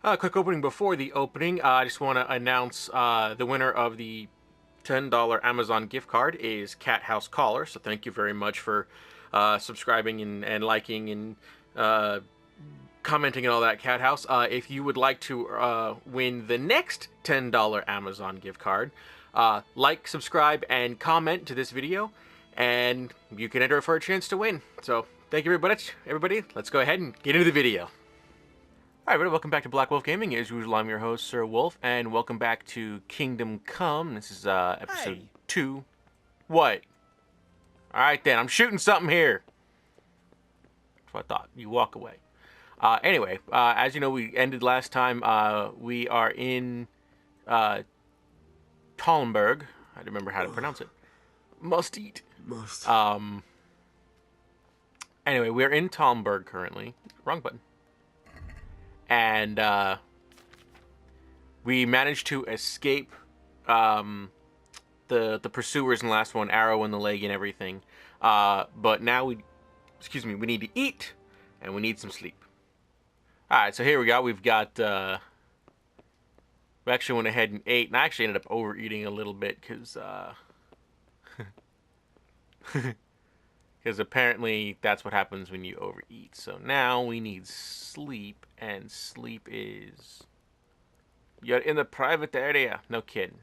Quick opening before the opening. I just want to announce the winner of the $10 Amazon gift card is Cat House Caller. So thank you very much for subscribing and liking and commenting and all that, Cat House. If you would like to win the next $10 Amazon gift card, like, subscribe, and comment to this video, and you can enter for a chance to win. So thank you very much, everybody. Let's go ahead and get into the video. Alright, everybody, welcome back to Black Wolf Gaming. As usual, I'm your host, Sir Wolf, and welcome back to Kingdom Come. This is episode 2. What? Alright then, I'm shooting something here. That's what I thought. You walk away. Anyway, as you know, we ended last time. We are in Talmberg. I don't remember how to pronounce it. Must eat. Must. Anyway, we're in Talmberg currently. Wrong button. And we managed to escape the pursuers in the last one, arrow in the leg and everything. But now we need to eat and we need some sleep. All right, so here we go. We've got. We actually went ahead and ate, and I actually ended up overeating a little bit because because apparently that's what happens when you overeat. So now we need sleep, and sleep is... You're in the private area. No kidding.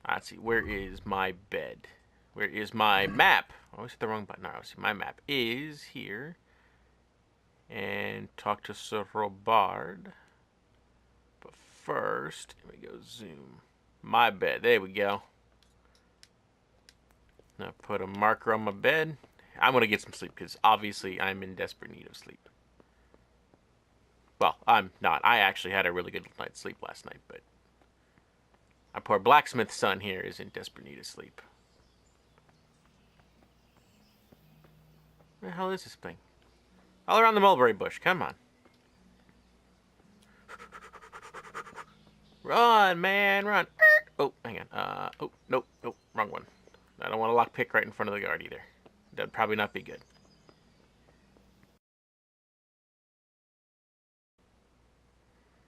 Let's see, where is my bed? Where is my map? I always hit the wrong button. Alright, see, my map is here. And talk to Sir Robard. But first, here we go, zoom. My bed, there we go. Now put a marker on my bed. I'm going to get some sleep because obviously I'm in desperate need of sleep. Well, I'm not. I actually had a really good night's sleep last night, but our poor blacksmith son here is in desperate need of sleep. Where the hell is this thing? All around the mulberry bush. Come on. Run, man, run. Oh, hang on. Oh, nope, wrong one. I don't want to lockpick right in front of the guard either. That'd probably not be good.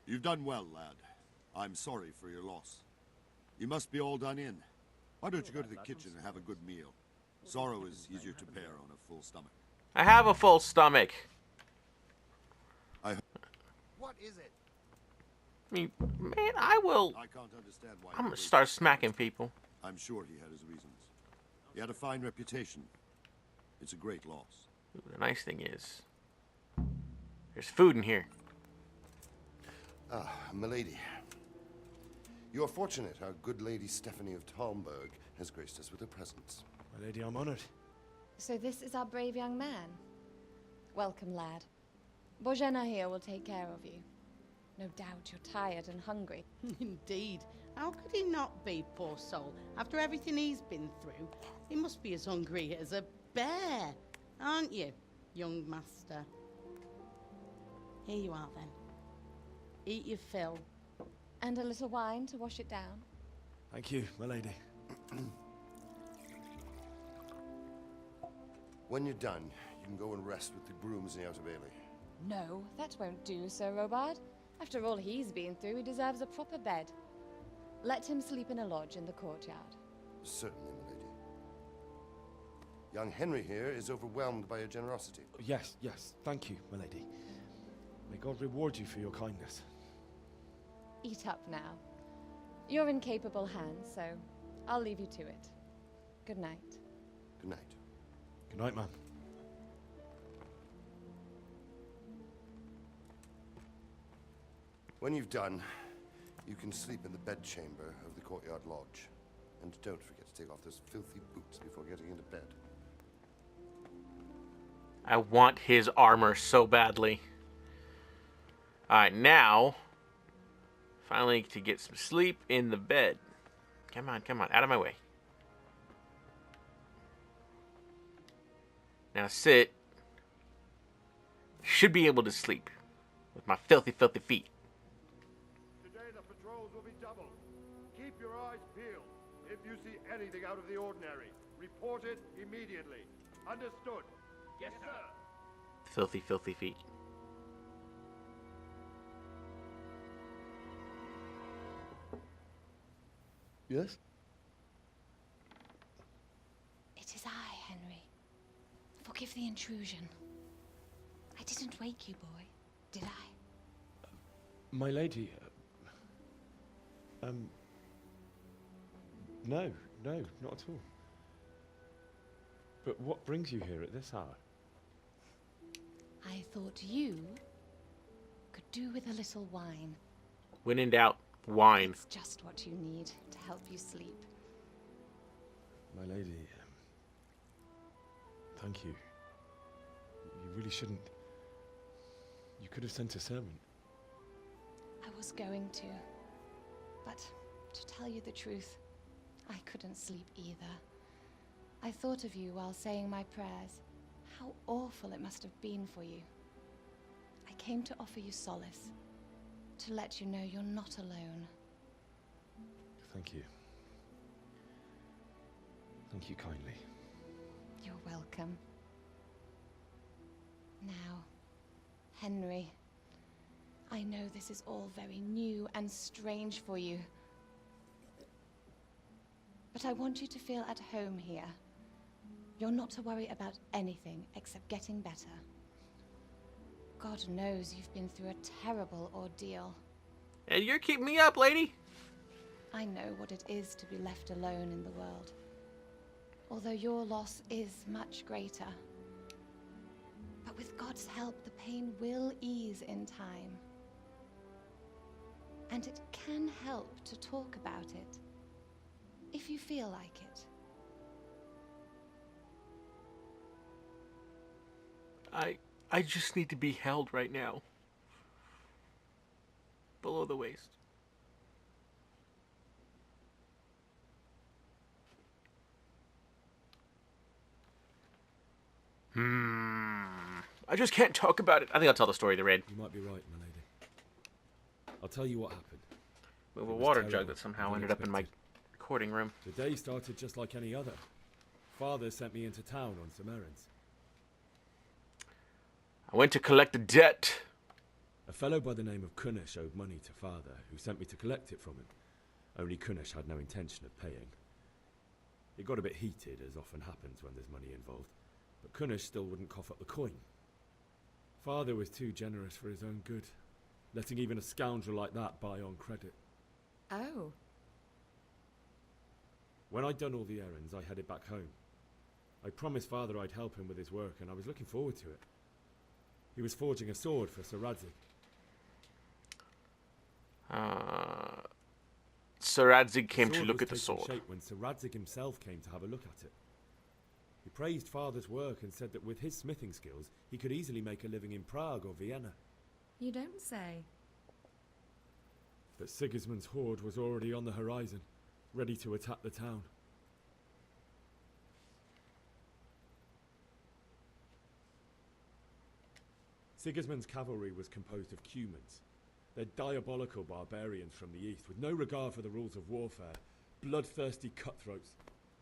You've done well, lad. I'm sorry for your loss. You must be all done in. Why don't you go to the kitchen and have a good meal? Sorrow is easier to bear on a full stomach. I have a full stomach. What is it? I mean, man, I will... I can't understand why... I'm gonna start smacking people. I'm sure he had his reasons. He had a fine reputation. It's a great loss. Ooh, the nice thing is, there's food in here. Ah, milady. You are fortunate our good lady Stephanie of Talmberg has graced us with her presence. My lady, I'm honored. So this is our brave young man. Welcome, lad. Bojena here will take care of you. No doubt you're tired and hungry. Indeed. How could he not be, poor soul? After everything he's been through, he must be as hungry as a bear, aren't you, young master? Here you are, then. Eat your fill. And a little wine to wash it down. Thank you, my lady. When you're done, you can go and rest with the grooms in the Outer Bailey. No, that won't do, Sir Robard. After all he's been through, he deserves a proper bed. Let him sleep in a lodge in the courtyard. Certainly, milady. Young Henry here is overwhelmed by your generosity. Yes, thank you, my lady. May God reward you for your kindness. Eat up now. You're in capable hands, so I'll leave you to it. Good night. Good night. Good night, ma'am. When you've done, you can sleep in the bedchamber of the courtyard lodge. And don't forget to take off those filthy boots before getting into bed. I want his armor so badly. Alright, now, finally to get some sleep in the bed. Come on, out of my way. Now sit. Should be able to sleep with my filthy, filthy feet. Today the patrols will be doubled. Keep your eyes peeled. If you see anything out of the ordinary, report it immediately. Understood? Yes, sir. Filthy, filthy feet. Yes? It is I, Henry. Forgive the intrusion. I didn't wake you, boy, did I? My lady, no, not at all. But what brings you here at this hour? I thought you could do with a little wine. When in doubt, wine. It's just what you need to help you sleep. My lady, thank you. You really shouldn't. You could have sent a servant. I was going to. But to tell you the truth, I couldn't sleep either. I thought of you while saying my prayers. How awful it must have been for you. I came to offer you solace. To let you know you're not alone. Thank you. Thank you kindly. You're welcome. Now, Henry, I know this is all very new and strange for you. But I want you to feel at home here. You're not to worry about anything except getting better. God knows you've been through a terrible ordeal. And you're keeping me up, lady. I know what it is to be left alone in the world. Although your loss is much greater. But with God's help, the pain will ease in time. And it can help to talk about it, if you feel like it. I just need to be held right now. Below the waist. I just can't talk about it. I think I'll tell the story of the raid. You might be right, my lady. I'll tell you what happened. Move a It was water terrible, jug that somehow ended up in my unexpected. recording room. The day started just like any other. Father sent me into town on some errands. I went to collect a debt. A fellow by the name of Kunnish owed money to Father, who sent me to collect it from him. Only Kunnish had no intention of paying. It got a bit heated, as often happens when there's money involved, but Kunnish still wouldn't cough up the coin. Father was too generous for his own good, letting even a scoundrel like that buy on credit. Oh. When I'd done all the errands, I headed back home. I promised Father I'd help him with his work, and I was looking forward to it. He was forging a sword for Sir Radzig. Sir Radzig came to Sword look was at the taking sword. shape when Sir Radzig himself came to have a look at it. He praised Father's work and said that with his smithing skills, he could easily make a living in Prague or Vienna. You don't say. But Sigismund's horde was already on the horizon, ready to attack the town. Sigismund's cavalry was composed of Cumans. They're diabolical barbarians from the east, with no regard for the rules of warfare, bloodthirsty cutthroats.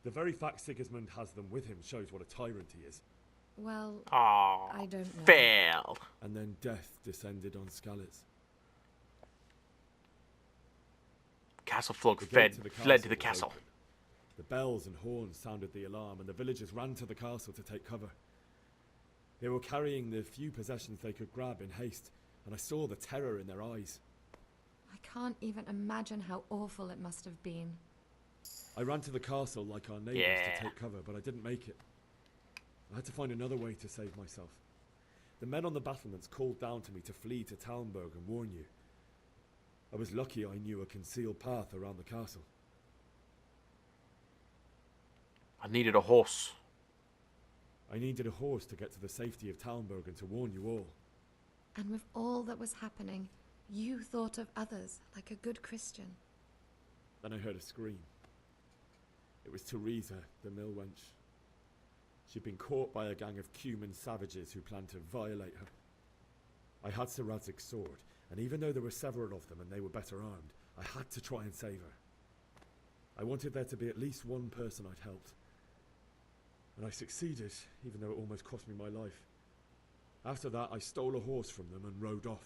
The very fact Sigismund has them with him shows what a tyrant he is. Well, Aww. I don't know. Fail. And then death descended on Skalitz. Castle folk The gate fled to the was castle. open. The bells and horns sounded the alarm, and the villagers ran to the castle to take cover. They were carrying the few possessions they could grab in haste, and I saw the terror in their eyes. I can't even imagine how awful it must have been. I ran to the castle like our neighbours Yeah. to take cover, but I didn't make it. I had to find another way to save myself. The men on the battlements called down to me to flee to Talmberg and warn you. I was lucky I knew a concealed path around the castle. I needed a horse. I needed a horse to get to the safety of Talmberg and to warn you all. And with all that was happening, you thought of others like a good Christian. Then I heard a scream. It was Teresa, the mill wench. She'd been caught by a gang of Cuman savages who planned to violate her. I had Sir Radzig's sword, and even though there were several of them and they were better armed, I had to try and save her. I wanted there to be at least one person I'd helped. And I succeeded, even though it almost cost me my life. After that, I stole a horse from them and rode off.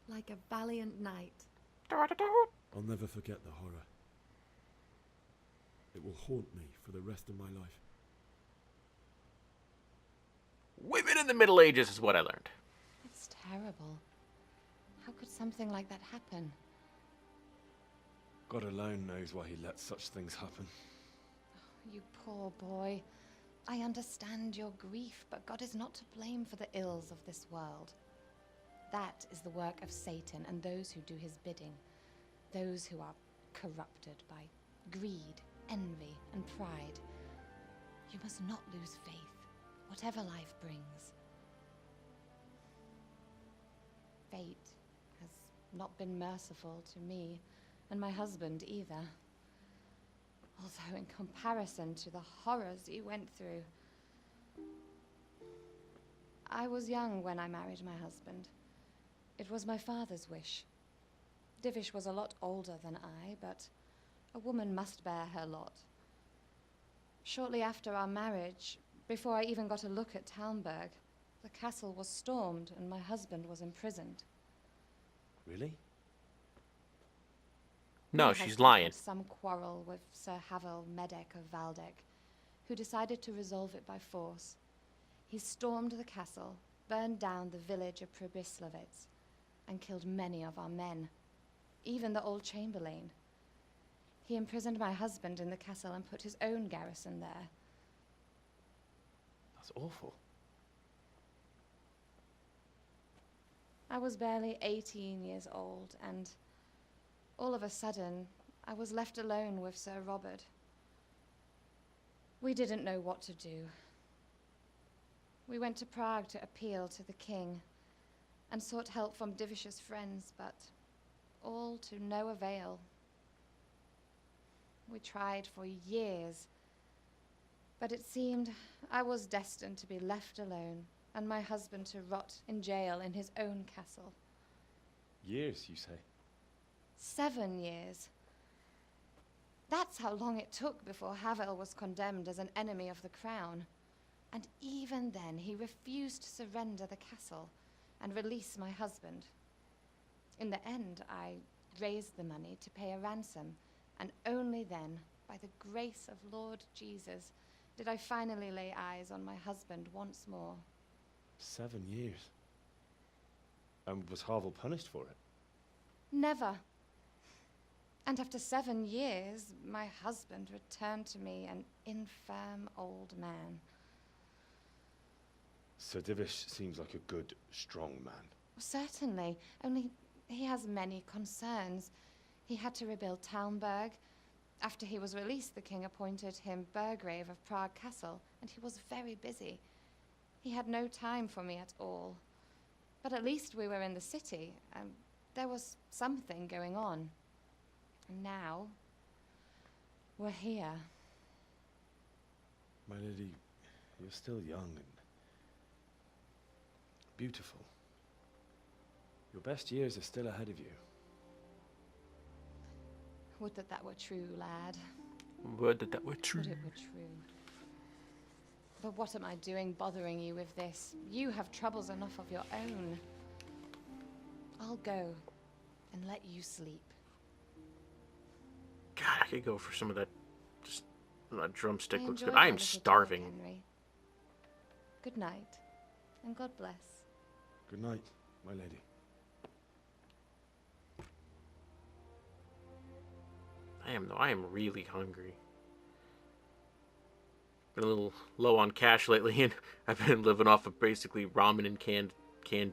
Like a valiant knight. I'll never forget the horror. It will haunt me for the rest of my life. Women in the Middle Ages is what I learned. It's terrible. How could something like that happen? God alone knows why he lets such things happen. You poor boy. I understand your grief, but God is not to blame for the ills of this world. That is the work of Satan and those who do his bidding. Those who are corrupted by greed, envy, and pride. You must not lose faith, whatever life brings. Fate has not been merciful to me, and my husband either. Although in comparison to the horrors you went through. I was young when I married my husband. It was my father's wish. Divish was a lot older than I, but a woman must bear her lot. Shortly after our marriage, before I even got a look at Talmberg, the castle was stormed and my husband was imprisoned. Really? No, My she's husband lying. had some quarrel with Sir Havel Medek of Valdek, who decided to resolve it by force. He stormed the castle, burned down the village of Pribyslavitz, and killed many of our men, even the old chamberlain. He imprisoned my husband in the castle and put his own garrison there. That's awful. I was barely 18 years old, and all of a sudden, I was left alone with Sir Robert. We didn't know what to do. We went to Prague to appeal to the king and sought help from Divish's friends, but all to no avail. We tried for years, but it seemed I was destined to be left alone and my husband to rot in jail in his own castle. Years, you say? 7 years. That's how long it took before Havel was condemned as an enemy of the crown. And even then, he refused to surrender the castle and release my husband. In the end, I raised the money to pay a ransom, and only then, by the grace of Lord Jesus, did I finally lay eyes on my husband once more. 7 years? And was Havel punished for it? Never. And after 7 years, my husband returned to me an infirm old man. Sir Divish seems like a good, strong man. Certainly, only he has many concerns. He had to rebuild Talmberg. After he was released, the king appointed him Burgrave of Prague Castle, and he was very busy. He had no time for me at all. But at least we were in the city, and there was something going on. And now, we're here. My lady, you're still young and beautiful. Your best years are still ahead of you. Would that that were true, lad. Would that that were true. Would it were true. But what am I doing bothering you with this? You have troubles enough of your own. I'll go and let you sleep. God, I could go for some of that. Just that drumstick looks good. enjoyed I our am little talk, starving. Henry. Good night, and God bless. Good night, my lady. I am really hungry. Been a little low on cash lately, and I've been living off of basically ramen and canned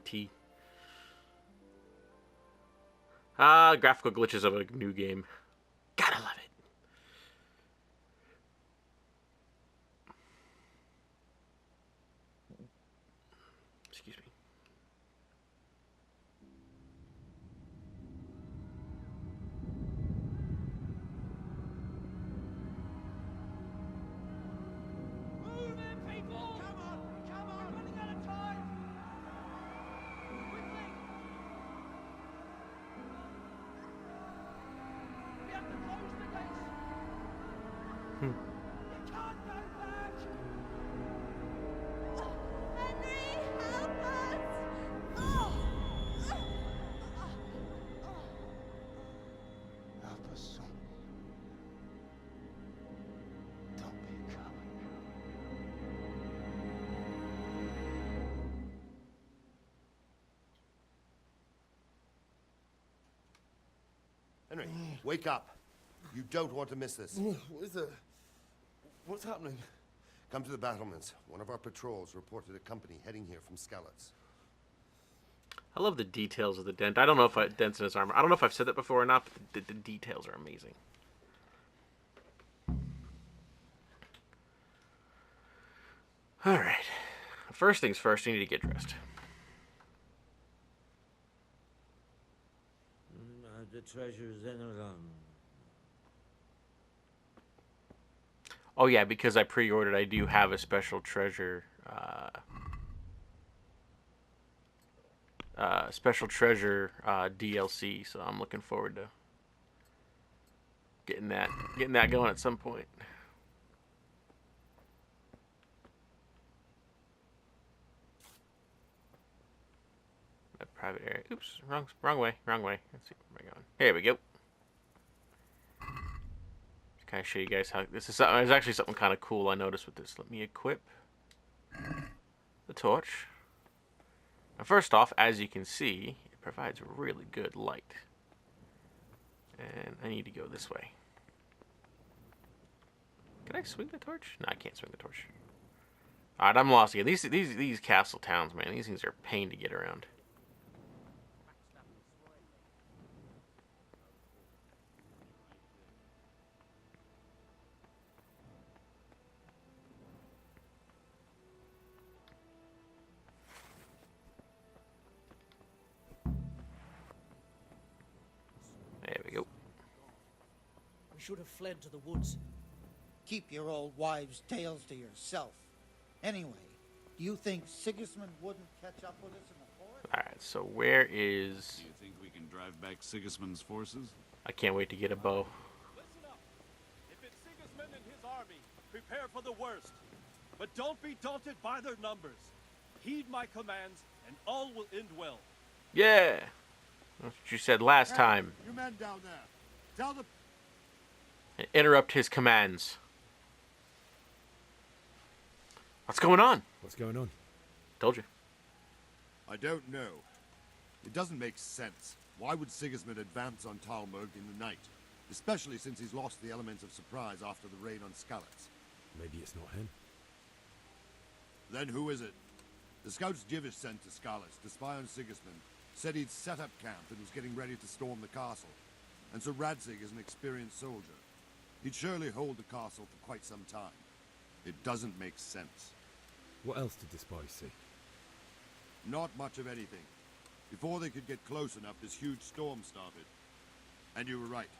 tea. Graphical glitches of a new game. Gotta love it. Excuse me. Henry, wake up. You don't want to miss this. What is it? What's happening? Come to the battlements. One of our patrols reported a company heading here from Skalitz. I love the details of the dent. I don't know if dents in his armor. I don't know if I've said that before or not, but the details are amazing. Alright. First things first, you need to get dressed. The treasure's in a gun. Oh yeah, because I pre-ordered, I do have a special treasure, DLC, so I'm looking forward to getting that going at some point. A private area. Oops, wrong way. Let's see where am I going. Here we go. Kind of show you guys how this is. There's actually something kind of cool I noticed with this. Let me equip the torch. Now, first off, as you can see, it provides really good light. And I need to go this way. Can I swing the torch? No, I can't swing the torch. All right, I'm lost again. These castle towns, man. These things are a pain to get around. There we go. We should have fled to the woods. Keep your old wives' tales to yourself. Anyway, do you think Sigismund wouldn't catch up with us in the forest? Alright, so where is... Do you think we can drive back Sigismund's forces? I can't wait to get a bow. Listen up. If it's Sigismund and his army, prepare for the worst. But don't be daunted by their numbers. Heed my commands, and all will end well. Yeah! That's what you said last time. You men down there. Tell the... Interrupt his commands. What's going on? What's going on? Told you. I don't know. It doesn't make sense. Why would Sigismund advance on Talmberg in the night? Especially since he's lost the element of surprise after the raid on Skalitz. Maybe it's not him. Then who is it? The scouts Jivish sent to Skalitz to spy on Sigismund said he'd set up camp and was getting ready to storm the castle. And so Radzig is an experienced soldier. He'd surely hold the castle for quite some time. It doesn't make sense. What else did the spies see? Not much of anything. Before they could get close enough, this huge storm started. And you were right.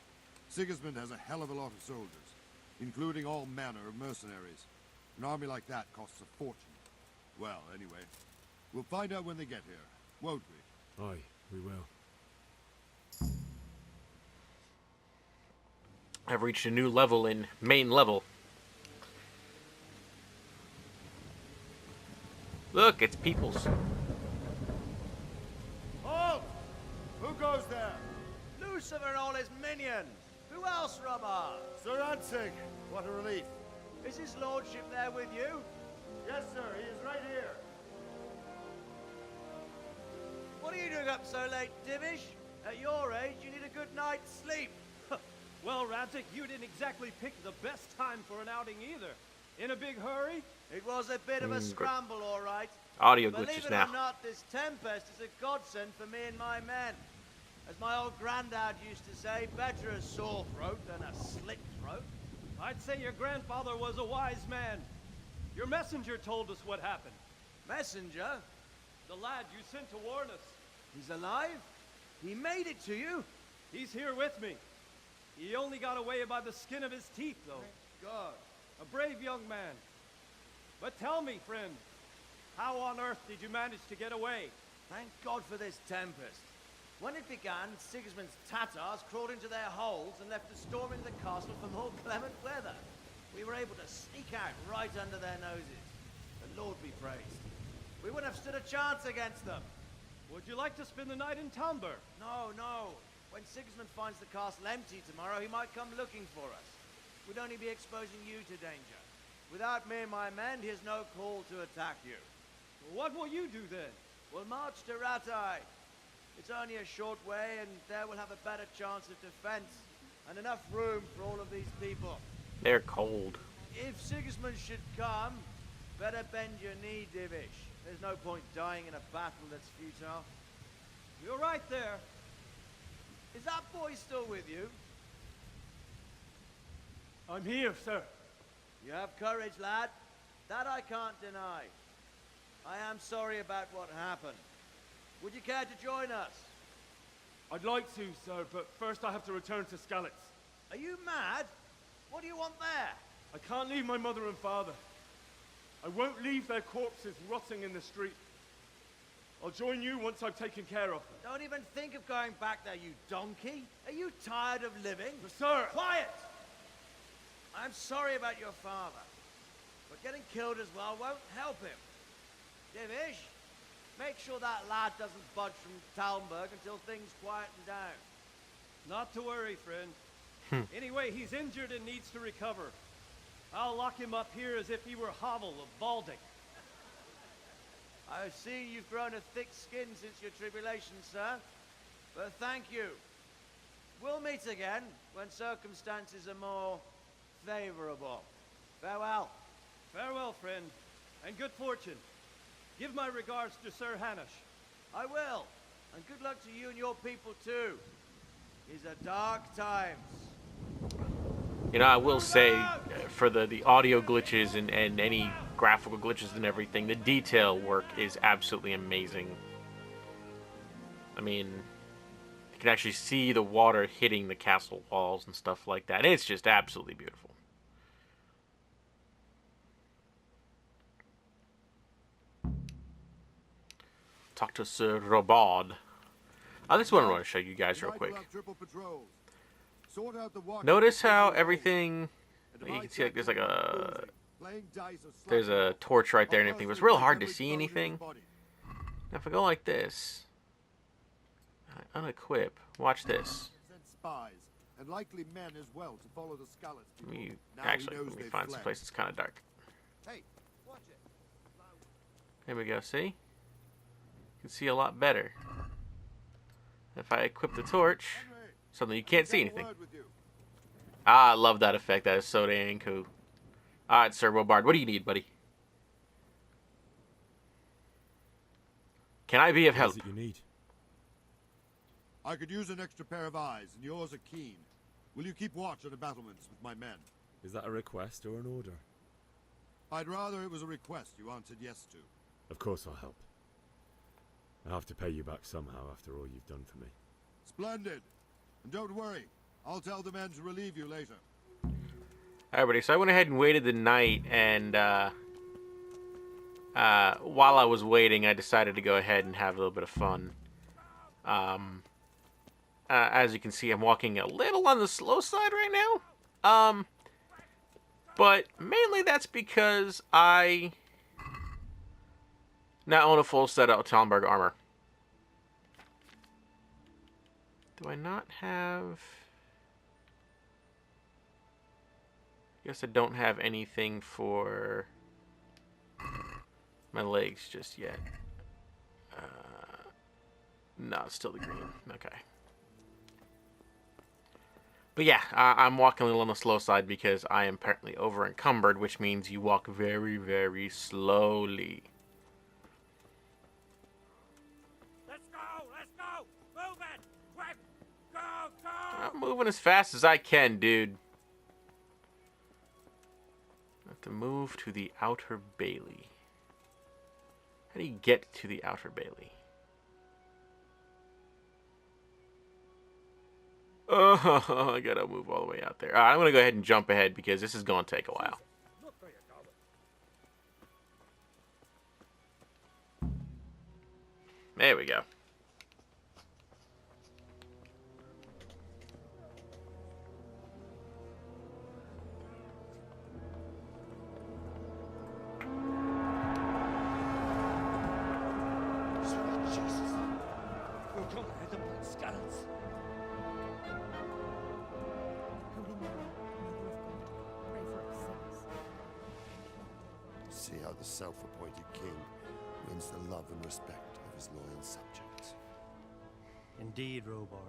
Sigismund has a hell of a lot of soldiers, including all manner of mercenaries. An army like that costs a fortune. Well, anyway, we'll find out when they get here, won't we? Aye, we will. I've reached a new level in main level. Look, it's Peoples. Halt! Who goes there? Lucifer and all his minions. Who else, Rubber? Sir Radzig. What a relief. Is his lordship there with you? Yes, sir. He is right here. What are you doing up so late, Divish? At your age, you need a good night's sleep. Well, Radzig, you didn't exactly pick the best time for an outing either. In a big hurry? It was a bit of a scramble, all right. Audio Believe glitches it now. or not, this tempest is a godsend for me and my men. As my old granddad used to say, better a sore throat than a slit throat. I'd say your grandfather was a wise man. Your messenger told us what happened. Messenger? The lad you sent to warn us. He's alive? He made it to you? He's here with me. He only got away by the skin of his teeth, though. Thank God. A brave young man. But tell me, friend, how on earth did you manage to get away? Thank God for this tempest. When it began, Sigismund's Tatars crawled into their holes and left us storming the castle for more clement weather. We were able to sneak out right under their noses. The Lord be praised. We wouldn't have stood a chance against them. Would you like to spend the night in Talmberg? No, no. When Sigismund finds the castle empty tomorrow, he might come looking for us. We'd only be exposing you to danger. Without me and my men, he has no call to attack you. What will you do then? We'll march to Ratai. It's only a short way, and there we'll have a better chance of defense and enough room for all of these people. They're cold. If Sigismund should come, better bend your knee, Divish. There's no point dying in a battle that's futile. You're right there. Is that boy still with you? I'm here, sir. You have courage, lad. That I can't deny. I am sorry about what happened. Would you care to join us? I'd like to, sir, but first I have to return to Skalitz. Are you mad? What do you want there? I can't leave my mother and father. I won't leave their corpses rotting in the street. I'll join you once I've taken care of them. Don't even think of going back there, you donkey. Are you tired of living? But sir! Quiet! I'm sorry about your father, but getting killed as well won't help him. Divish, make sure that lad doesn't budge from Talmberg until things quieten down. Not to worry, friend. Anyway, he's injured and needs to recover. I'll lock him up here as if he were Havel of Balding. I see you've grown a thick skin since your tribulation, sir. But thank you. We'll meet again when circumstances are more favorable. Farewell. Farewell, friend, and good fortune. Give my regards to Sir Hanush. I will. And good luck to you and your people, too. These are dark times. You know, I will say, for the audio glitches and any graphical glitches and everything, the detail work is absolutely amazing. I mean, you can actually see the water hitting the castle walls and stuff like that. It's just absolutely beautiful. Talk to Sir Robard. This is what I want to show you guys real quick. Notice how everything, you can see like there's a torch right there and everything. It was real hard to see anything. Now if I go like this, I unequip. Watch this. Let me find some place that's kind of dark. There we go. See, you can see a lot better. If I equip the torch, suddenly you can't see anything. Ah, I love that effect. That is so dang cool. Alright, Sir Robard, what do you need, buddy? Can I be of help? What is it you need? I could use an extra pair of eyes, and yours are keen. Will you keep watch on the battlements with my men? Is that a request or an order? I'd rather it was a request you answered yes to. Of course I'll help. I have to pay you back somehow after all you've done for me. Splendid. And don't worry, I'll tell the men to relieve you later. Alright, buddy, so I went ahead and waited the night, and while I was waiting, I decided to go ahead and have a little bit of fun. As you can see, I'm walking a little on the slow side right now. But mainly that's because I now own a full set of Talmberg armor. Do I not have... I guess I don't have anything for my legs just yet. No, it's still the green. Okay. But yeah, I'm walking a little on the slow side because I am apparently over encumbered, which means you walk very, very slowly. I'm moving as fast as I can, dude. I have to move to the outer bailey. How do you get to the outer bailey? Oh, I gotta move all the way out there. Alright, I'm gonna go ahead and jump ahead because this is gonna take a while. There we go. See how the self-appointed king wins the love and respect of his loyal subjects. Indeed, Robard.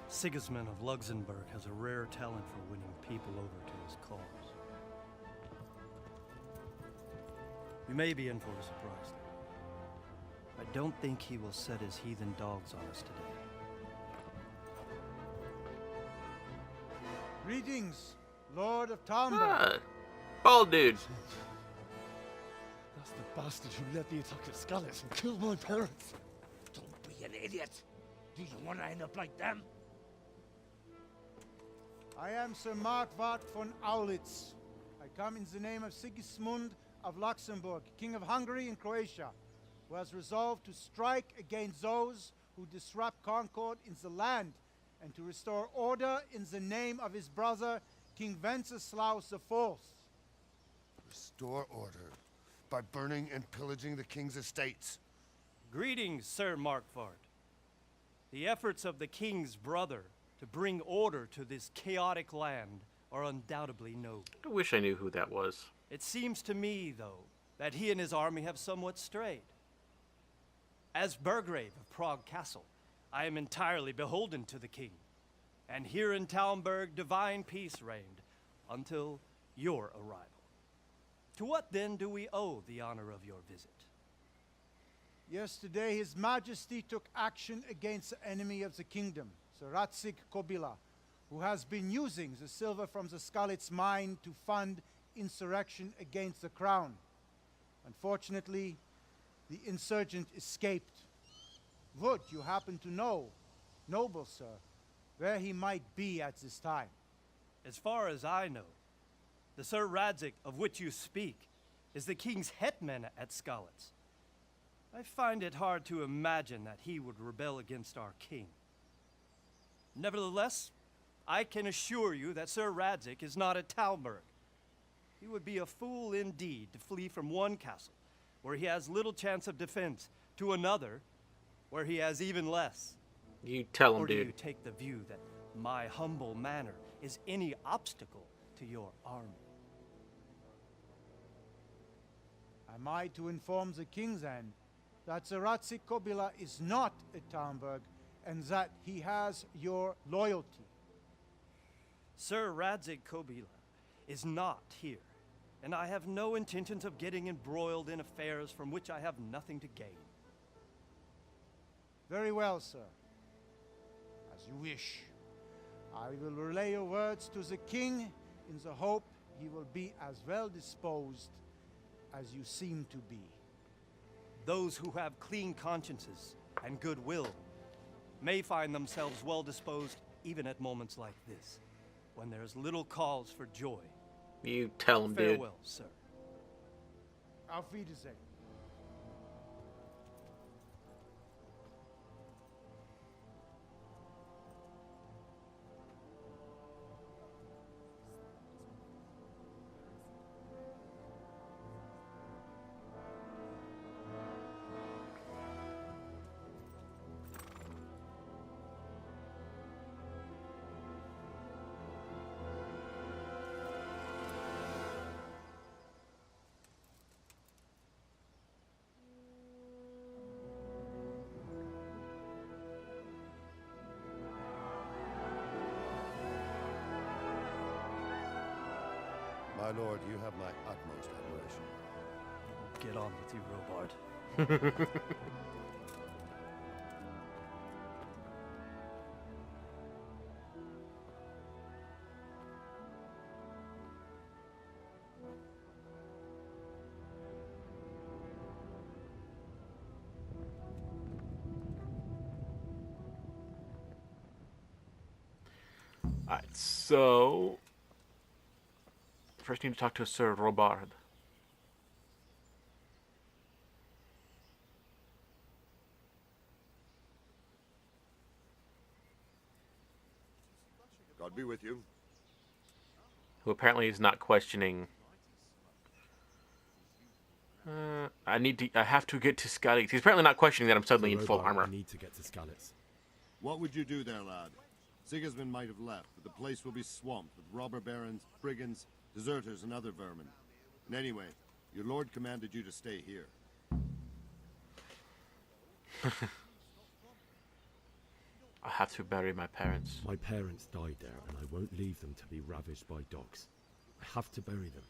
Sigismund of Luxembourg has a rare talent for winning people over to his cause. You may be in for a surprise, though. I don't think he will set his heathen dogs on us today. Greetings, Lord of Talmberg. Bald dude. That's the bastard who led the attack at Skalitz and killed my parents. Don't be an idiot. Do you want to end up like them? I am Sir Markwart von Aulitz. I come in the name of Sigismund of Luxembourg, King of Hungary and Croatia, who has resolved to strike against those who disrupt concord in the land and to restore order in the name of his brother, King Wenceslaus IV. Restore order by burning and pillaging the king's estates. Greetings, Sir Markwart. The efforts of the king's brother to bring order to this chaotic land are undoubtedly noble. I wish I knew who that was. It seems to me, though, that he and his army have somewhat strayed. As Burgrave of Prague Castle, I am entirely beholden to the king. And here in Talmberg, divine peace reigned until your arrival. To what then do we owe the honor of your visit? Yesterday, His Majesty took action against the enemy of the kingdom, Sir Ratzik Kobila, who has been using the silver from the Skalitz mine to fund insurrection against the crown. Unfortunately, the insurgent escaped. Would you happen to know, noble sir, where he might be at this time? As far as I know, the Sir Radzik of which you speak is the king's hetman at Skalitz. I find it hard to imagine that he would rebel against our king. Nevertheless, I can assure you that Sir Radzik is not at Talmberg. He would be a fool indeed to flee from one castle, where he has little chance of defense, to another, where he has even less. You tell him, or do dude. you take the view that my humble manner is any obstacle to your army? Am I to inform the king then that Sir Ratzik Kobila is not at Talmberg and that he has your loyalty? Sir Radzik Kobila is not here, and I have no intentions of getting embroiled in affairs from which I have nothing to gain. Very well, sir. As you wish. I will relay your words to the king in the hope he will be as well disposed as you seem to be. Those who have clean consciences and goodwill may find themselves well disposed even at moments like this, when there's little cause for joy. You tell him, dude. Farewell, sir. Auf Wiedersehen. My lord, you have my utmost admiration. Get on with you, Robard. Alright, so first need to talk to Sir Robard. God be with you. Who apparently is not questioning. I have to get to Skalitz. He's apparently not questioning that I'm suddenly in full armor. I need to get to Skalitz. What would you do there, lad? Sigismund might have left, but the place will be swamped with robber barons, brigands, deserters, and other vermin. And anyway, your lord commanded you to stay here. I have to bury my parents. My parents died there, and I won't leave them to be ravaged by dogs. I have to bury them.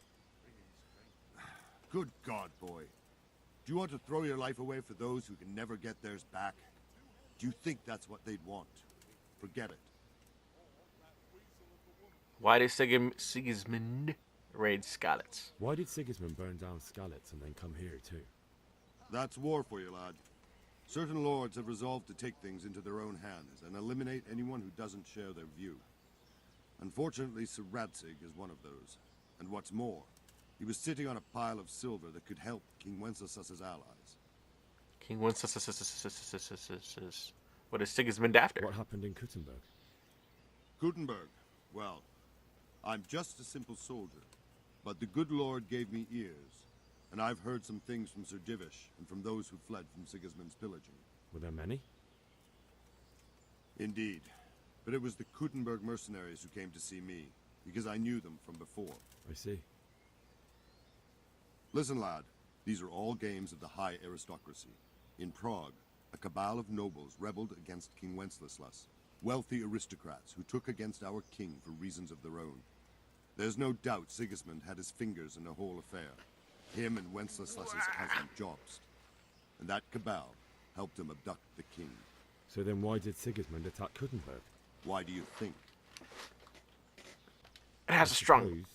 Good God, boy. Do you want to throw your life away for those who can never get theirs back? Do you think that's what they'd want? Forget it. Why did Sigismund raid Skalitz? Why did Sigismund burn down Skalitz and then come here too? That's war for you, lad. Certain lords have resolved to take things into their own hands and eliminate anyone who doesn't share their view. Unfortunately, Sir Radzig is one of those. And what's more, he was sitting on a pile of silver that could help King Wenceslas's allies. King Wenceslas. What is Sigismund after? What happened in Kuttenberg? Kuttenberg? Well, I'm just a simple soldier, but the good Lord gave me ears, and I've heard some things from Sir Divish and from those who fled from Sigismund's pillaging. Were there many? Indeed, but it was the Kuttenberg mercenaries who came to see me, because I knew them from before. I see. Listen, lad, these are all games of the high aristocracy. In Prague, a cabal of nobles rebelled against King Wenceslas, wealthy aristocrats who took against our king for reasons of their own. There's no doubt Sigismund had his fingers in the whole affair. Him and Wenceslas's cousin Jobst. And that cabal helped him abduct the king. So then why did Sigismund attack Kuttenberg? Why do you think? It has a strong...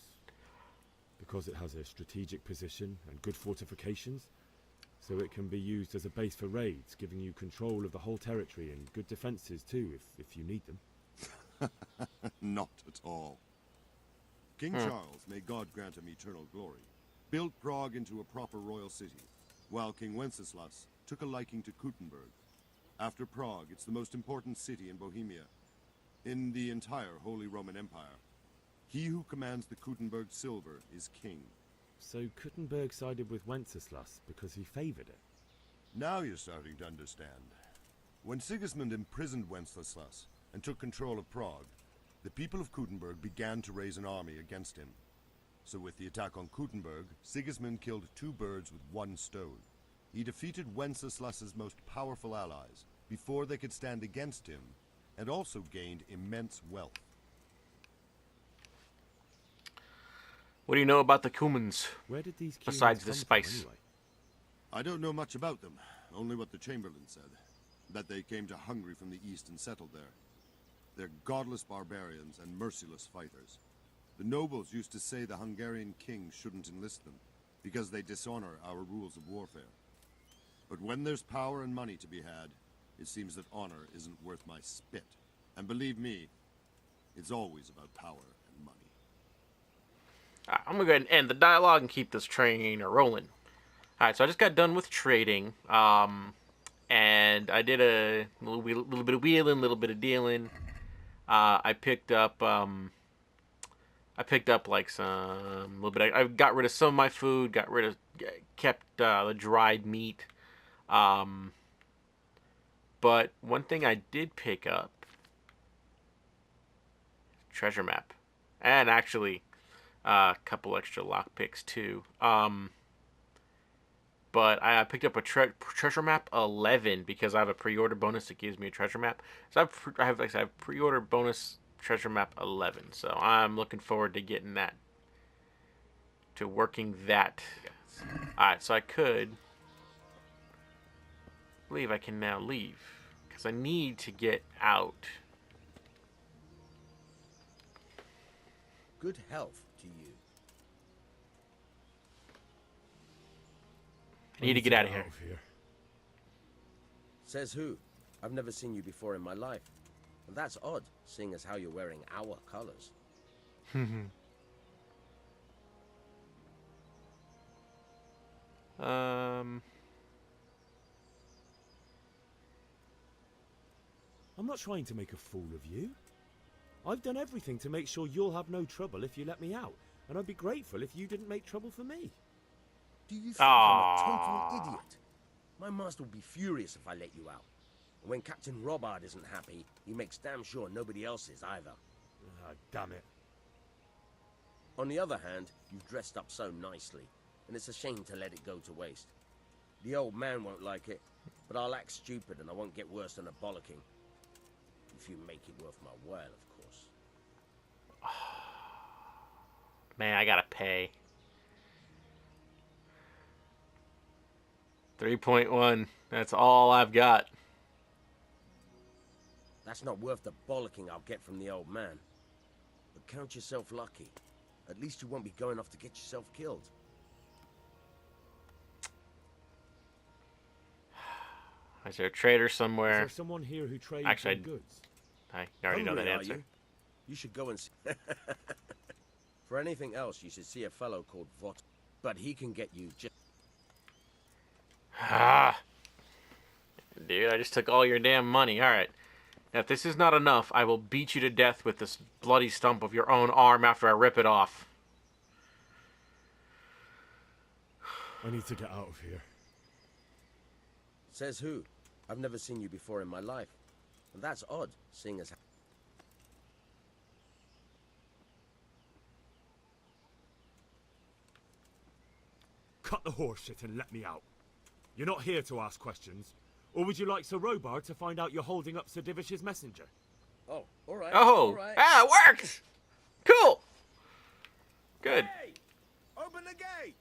Because it has a strategic position and good fortifications, so it can be used as a base for raids, giving you control of the whole territory and good defenses too, if you need them. Not at all. King Charles, may God grant him eternal glory, built Prague into a proper royal city, while King Wenceslas took a liking to Kuttenberg. After Prague, it's the most important city in Bohemia, in the entire Holy Roman Empire. He who commands the Kuttenberg silver is king. So Kuttenberg sided with Wenceslas because he favored it? Now you're starting to understand. When Sigismund imprisoned Wenceslas and took control of Prague, the people of Kuttenberg began to raise an army against him. So with the attack on Kuttenberg, Sigismund killed 2 birds with 1 stone. He defeated Wenceslas's most powerful allies before they could stand against him, and also gained immense wealth. What do you know about the Cumans? Where did these besides the spice? Anyway? I don't know much about them, only what the Chamberlain said. That they came to Hungary from the east and settled there. They're godless barbarians and merciless fighters. The nobles used to say the Hungarian king shouldn't enlist them, because they dishonor our rules of warfare. But when there's power and money to be had, it seems that honor isn't worth my spit. And believe me, it's always about power and money. I'm gonna go ahead and end the dialogue and keep this train rolling. Alright, so I just got done with trading. And I did a little bit of wheeling, a little bit of dealing. I picked up like some little bit. I got rid of some of my food. Kept the dried meat. But one thing I did pick up, treasure map, and actually a couple extra lockpicks too. But I picked up a treasure map 11 because I have a pre-order bonus that gives me a treasure map. So I have pre-order bonus treasure map 11. So I'm looking forward to getting that, to working that. Alright, so I believe I can now leave because I need to get out. Good health to you. I need to get out of here. Says who? I've never seen you before in my life. And that's odd, seeing as how you're wearing our colors. I'm not trying to make a fool of you. I've done everything to make sure you'll have no trouble if you let me out. And I'd be grateful if you didn't make trouble for me. Do you think I'm a total idiot? My master will be furious if I let you out. And when Captain Robard isn't happy, he makes damn sure nobody else is either. Ah, damn it. On the other hand, you've dressed up so nicely, and it's a shame to let it go to waste. The old man won't like it, but I'll act stupid and I won't get worse than a bollocking. If you make it worth my while, of course. Man, I gotta pay. 3.1. That's all I've got. That's not worth the bollocking I'll get from the old man. But count yourself lucky. At least you won't be going off to get yourself killed. Is there a trader somewhere? Is there someone here who trades Actually, in goods? I already know that Hungry, are answer. You should go and see. For anything else, you should see a fellow called Vot. But he can get you just... Ah. Dude, I just took all your damn money. Alright. Now, if this is not enough, I will beat you to death with this bloody stump of your own arm after I rip it off. I need to get out of here. Says who? I've never seen you before in my life. And that's odd, seeing as... Cut the horse shit and let me out. You're not here to ask questions. Or would you like Sir Robard to find out you're holding up Sir Divish's messenger? Oh, alright. Oh! Alright. Ah, it worked! Cool! Good. Hey! Open the gate!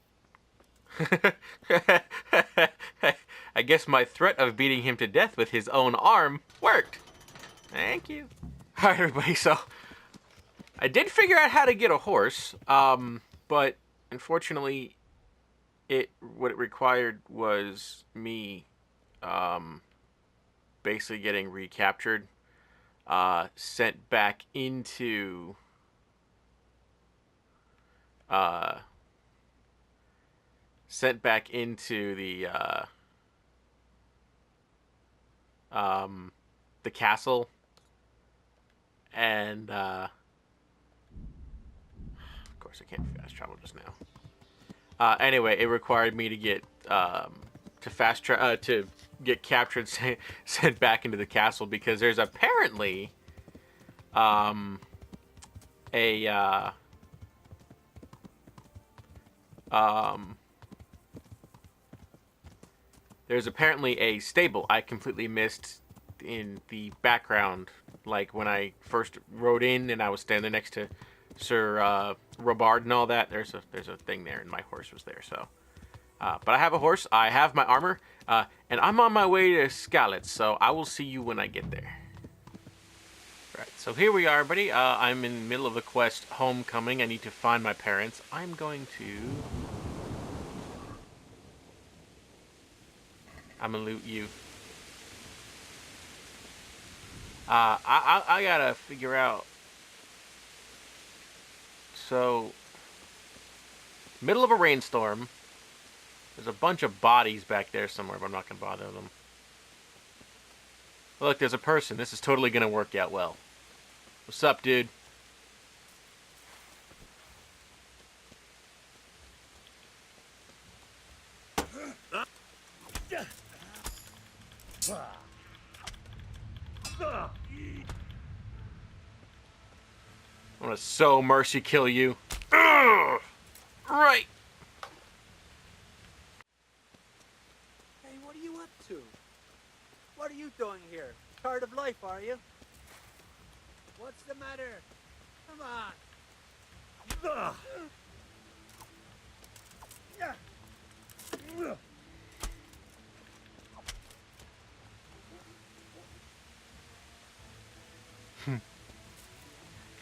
I guess my threat of beating him to death with his own arm worked. Thank you. Alright, everybody, so... I did figure out how to get a horse, but unfortunately... what it required was me basically getting recaptured, sent back into the castle, and of course I can't fast travel just now. Anyway, it required me to get to get captured, sent back into the castle, because there's apparently there's apparently a stable I completely missed in the background, like when I first rode in and I was standing next to Sir Robard and all that. There's a thing there, and my horse was there. So, but I have a horse, I have my armor, and I'm on my way to Skalitz. So I will see you when I get there. Right. So here we are, everybody. I'm in the middle of the quest, Homecoming. I need to find my parents. I'm going to. I'm gonna loot you. I gotta figure out. So, middle of a rainstorm. There's a bunch of bodies back there somewhere, but I'm not gonna bother them. Look, there's a person. This is totally gonna work out well. What's up, dude? I'm gonna so mercy kill you. Ugh! Right. Hey, what are you up to? What are you doing here? Tired of life, are you? What's the matter? Come on. Ugh. Yeah. Ugh.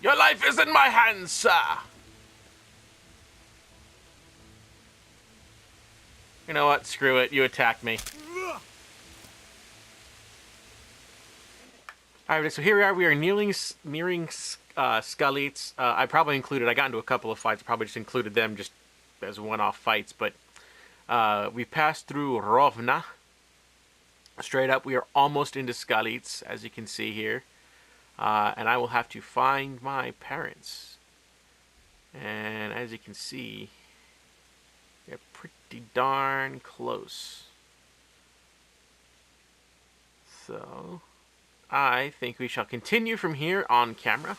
Your life is in my hands, sir. You know what? Screw it. You attacked me. Alright, so here we are. We are nearing Skalitz. I probably included, I got into a couple of fights. I probably just included them just as one-off fights. But we passed through Rovna. Straight up, we are almost into Skalitz, as you can see here. And I will have to find my parents. And as you can see, they're pretty darn close. So, I think we shall continue from here on camera.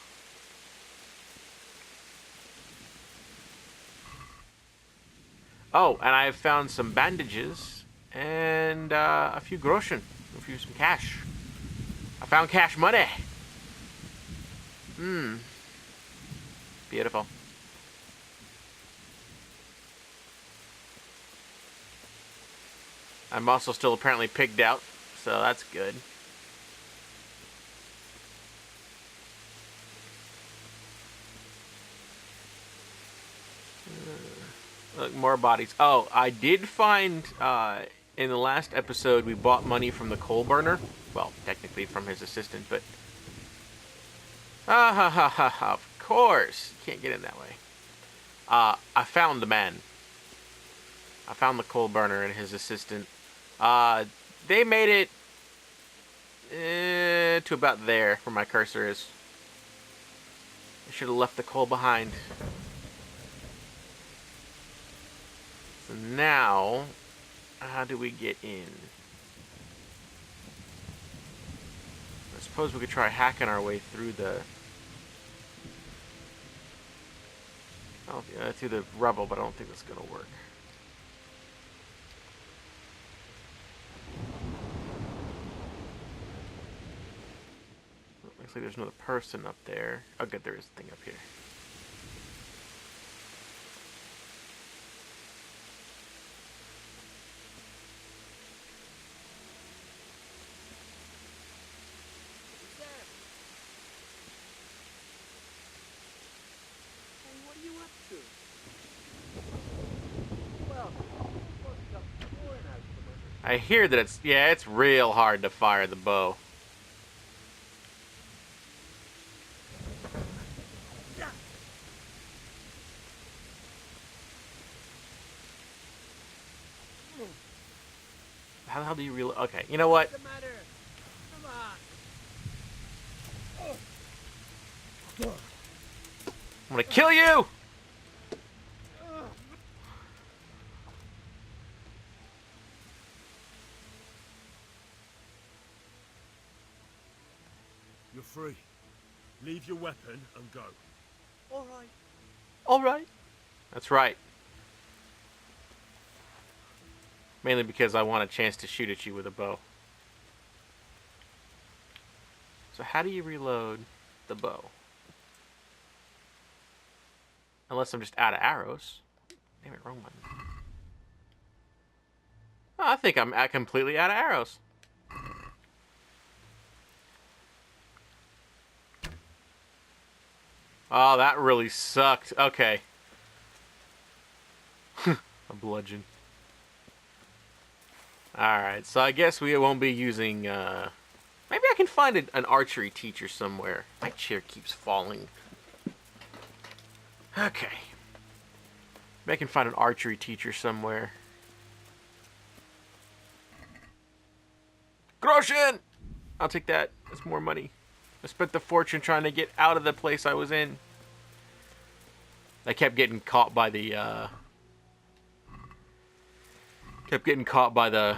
Oh, and I have found some bandages and a few groschen, some cash. I found cash money. Beautiful. I'm also still apparently pigged out, so that's good. Look, more bodies. Oh, I did find, in the last episode, we bought money from the coal burner. Well, technically from his assistant, but... Ah, ha, ha, ha, ha. Of course. Can't get in that way. I found the man. I found the coal burner and his assistant. They made it to about there, where my cursor is. I should have left the coal behind. So now, how do we get in? I suppose we could try hacking our way through the... through the rubble, but I don't think that's going to work. Looks like there's another person up there. Oh, good, there is a thing up here. Hey, what are you up to? Well, what's up pouring out from under? I hear that it's real hard to fire the bow. How the hell do you reload? Okay, you know what? What's the matter? Come on. I'm gonna kill you! You're free. Leave your weapon and go. All right. Alright. That's right. Mainly because I want a chance to shoot at you with a bow. So how do you reload the bow? Unless I'm just out of arrows. Damn it, wrong button. Oh, I think I'm completely out of arrows. Oh, that really sucked. Okay. A bludgeon. Alright, so I guess we won't be using, maybe I can find an archery teacher somewhere. My chair keeps falling. Okay. Maybe I can find an archery teacher somewhere. Groschen! I'll take that. That's more money. I spent the fortune trying to get out of the place I was in. I kept getting caught by the, Kept getting caught by the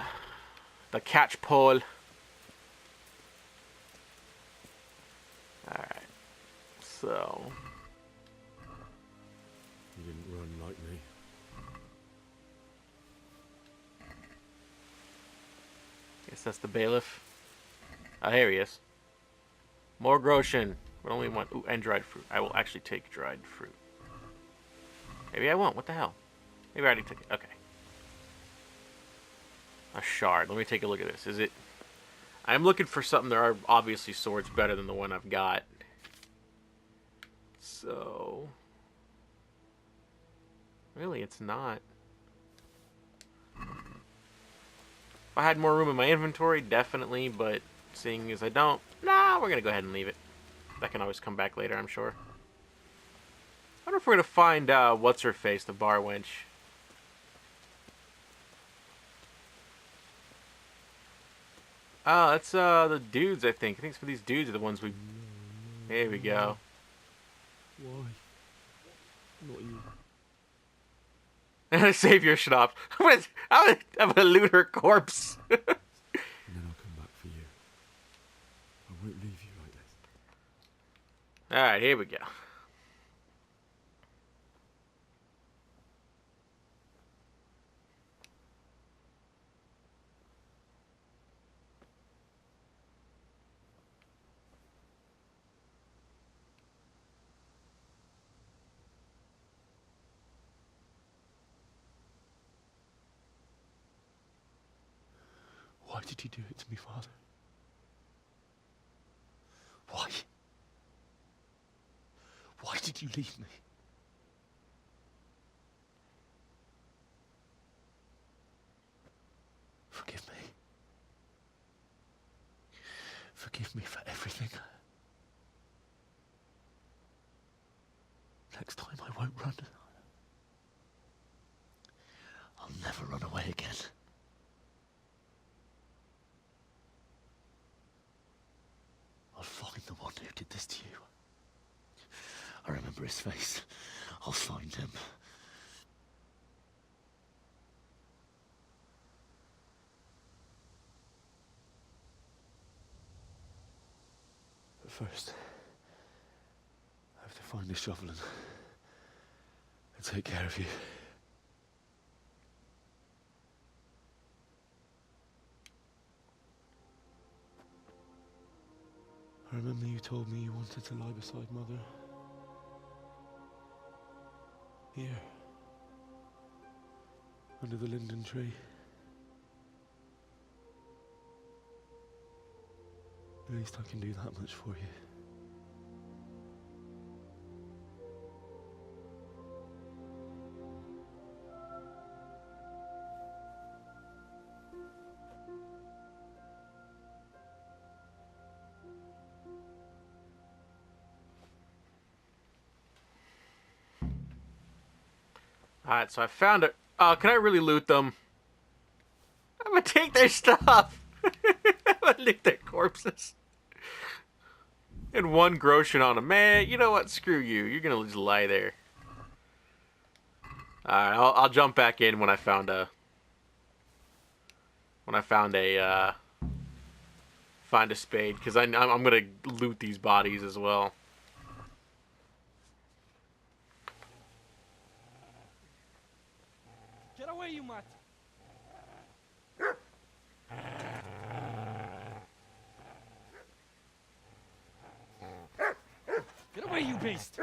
catch pole. Alright. So. You didn't run like me. Guess that's the bailiff. Oh, here he is. More Groschen. But only one. Ooh, and dried fruit. I will actually take dried fruit. Maybe I won't. What the hell? Maybe I already took it. Okay. A shard. Let me take a look at this. Is it... I'm looking for something. There are obviously swords better than the one I've got. So... Really, it's not. If I had more room in my inventory, definitely, but seeing as I don't, nah, we're going to go ahead and leave it. That can always come back later, I'm sure. I wonder if we're going to find, what's-her-face, the bar wench. Oh, that's, the dudes, I think. I think some of these dudes are the ones we... There we go. Why? Not you. Save your schnapps. I'm gonna loot her corpse. And then I'll come back for you. I won't leave you like this. Alright, here we go. Why did you do it to me, Father? Why? Why did you leave me? Forgive me. Forgive me for everything. Next time I won't run. I'll never run away again. I'll find the one who did this to you. I remember his face. I'll find him. But first, I have to find the shovel and take care of you. I remember you told me you wanted to lie beside Mother. Here. Under the linden tree. At least I can do that much for you. Alright, so I found it. Oh, can I really loot them? I'm gonna take their stuff. I'm gonna loot their corpses. And one groschen on them. Man, you know what? Screw you. You're gonna just lie there. Alright, I'll jump back in when I found a... find a spade. Because I'm gonna loot these bodies as well. Get away, you mutt! Get away, you beast!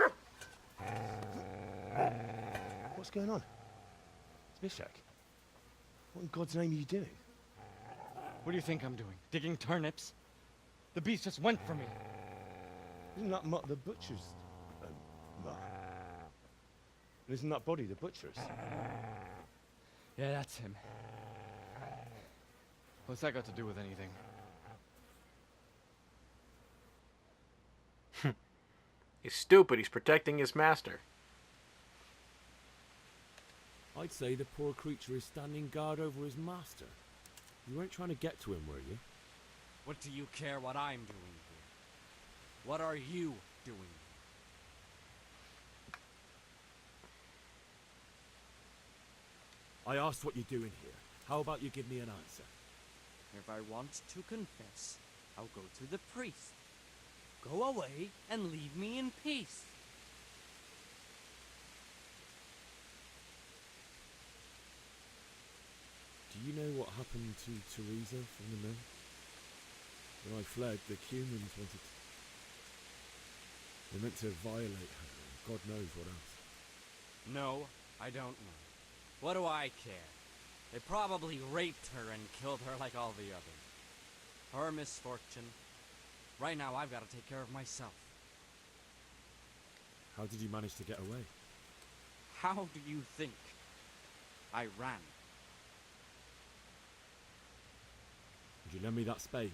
What's going on? It's Mishak. What in God's name are you doing? What do you think I'm doing? Digging turnips? The beast just went for me. Isn't that Mutt the butcher's? Mutt? Isn't that body the butcher's? Yeah, that's him. What's that got to do with anything? He's stupid. He's protecting his master. I'd say the poor creature is standing guard over his master. You weren't trying to get to him, were you? What do you care what I'm doing here? What are you doing I asked what you're doing here. How about you give me an answer? If I want to confess, I'll go to the priest. Go away and leave me in peace. Do you know what happened to Teresa from the mill? When I fled, the Cumans wanted to... They meant to violate her, and God knows what else. No, I don't know. What do I care? They probably raped her and killed her like all the others. Her misfortune. Right now, I've got to take care of myself. How did you manage to get away? How do you think? I ran. Would you lend me that spade?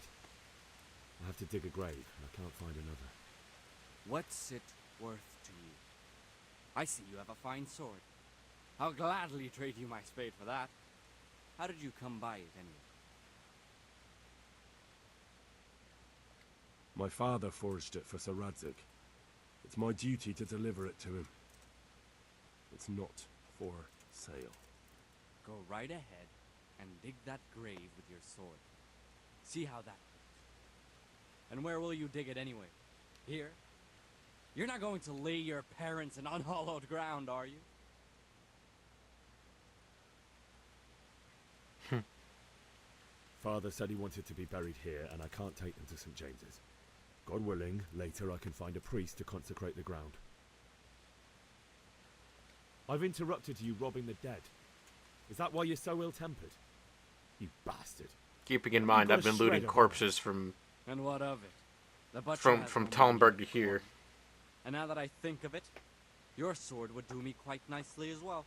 I have to dig a grave, and I can't find another. What's it worth to you? I see you have a fine sword. I'll gladly trade you my spade for that. How did you come by it, anyway? My father forged it for Sir Radzig. It's my duty to deliver it to him. It's not for sale. Go right ahead and dig that grave with your sword. See how that looks. And where will you dig it anyway? Here? You're not going to lay your parents in unhallowed ground, are you? Father said he wanted to be buried here, and I can't take them to St. James's. God willing, later I can find a priest to consecrate the ground. I've interrupted you robbing the dead. Is that why you're so ill-tempered? You bastard. Keeping in mind, I've been looting corpses from And what of it? The butcher from has from no Talmberg money to here. And now that I think of it, your sword would do me quite nicely as well.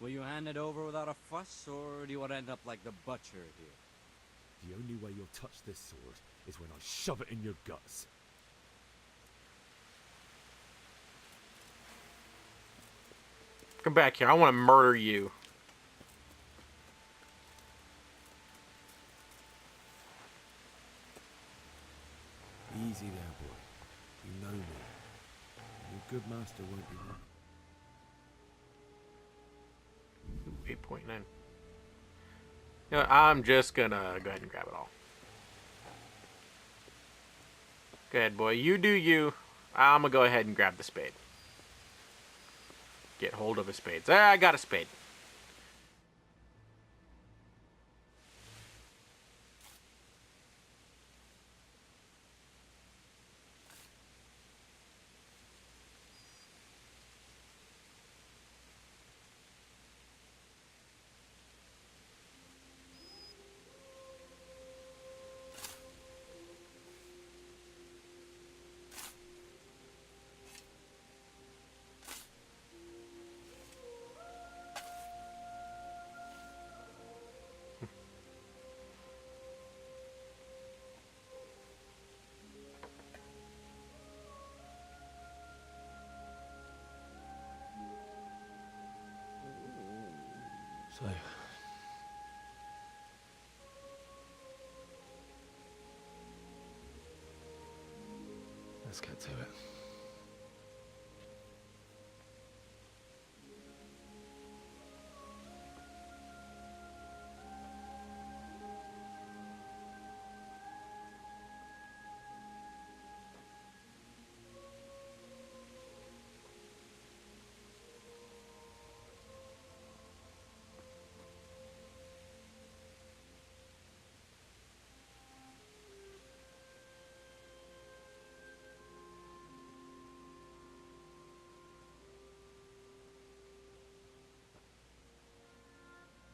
Will you hand it over without a fuss, or do you want to end up like the butcher here? The only way you'll touch this sword is when I shove it in your guts. Come back here. I want to murder you. Easy there, boy. You know me. Your good master won't be long. 8.9. You know, I'm just gonna go ahead and grab it all. Go ahead, boy. You do you. I'm gonna go ahead and grab the spade. Get hold of a spade. There, I got a spade. So, let's get to it.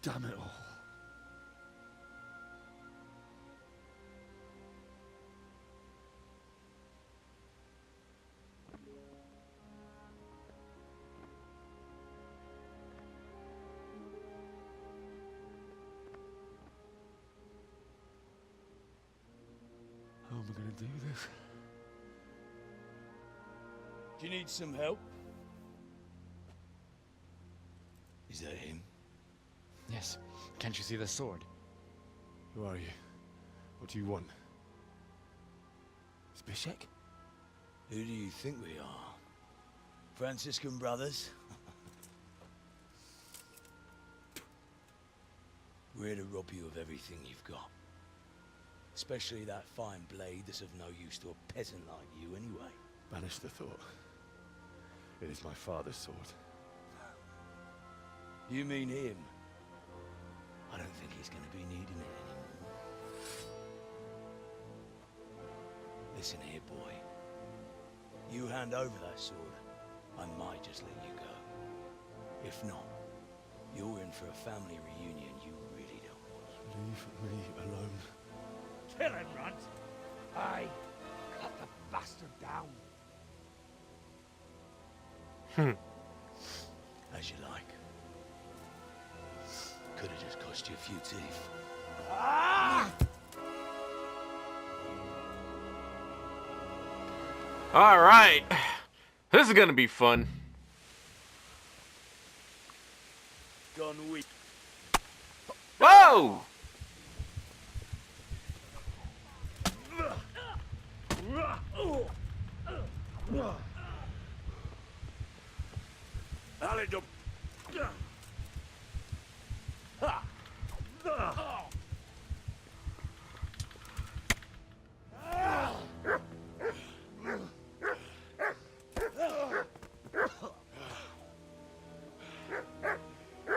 Damn it all. How am I going to do this? Do you need some help? Is that him? Yes. Can't you see the sword? Who are you? What do you want? Zbyszek? Who do you think we are? Franciscan brothers? We're here to rob you of everything you've got. Especially that fine blade that's of no use to a peasant like you anyway. Banish the thought. It is my father's sword. You mean him? I don't think he's going to be needing it anymore. Listen here, boy. You hand over that sword, I might just let you go. If not, you're in for a family reunion you really don't want. Leave me alone. Kill him, Runt! Aye. Cut the bastard down. As you like. Could have just cost you a few teeth. Ah! All right. This is going to be fun. Gone weak. Whoa!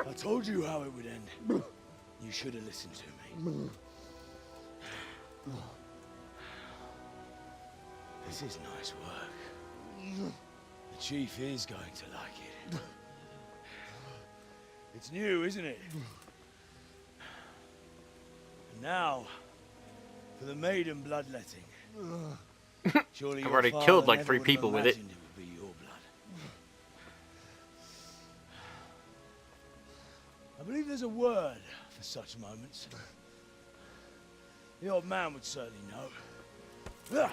I told you how it would end. You should have listened to me. This is nice work. The chief is going to like it. It's new, isn't it? Now, for the maiden bloodletting. Surely I've your already father killed like never 3 would have people with it. imagined it would be your blood. I believe there's a word for such moments. The old man would certainly know. But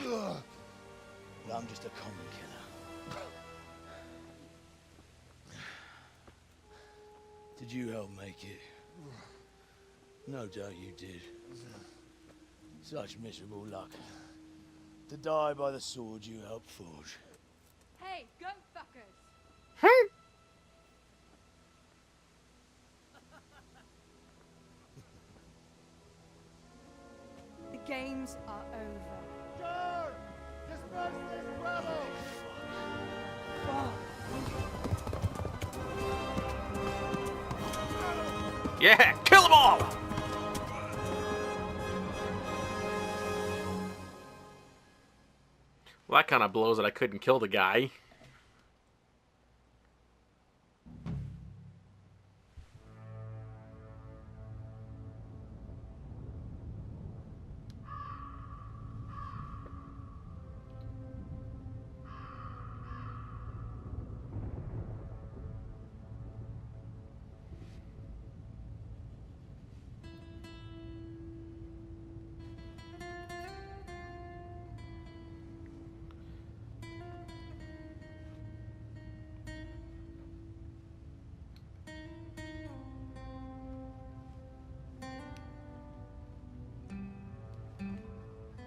I'm just a common killer. Did you help make it? No doubt you did. Such miserable luck. To die by the sword you helped forge. Hey, go fuckers! The games are over. Guard! Disperse this rabble! Yeah, kill them all! Well, that kind of blows that I couldn't kill the guy.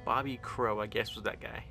Bobby Crow, I guess, was that guy.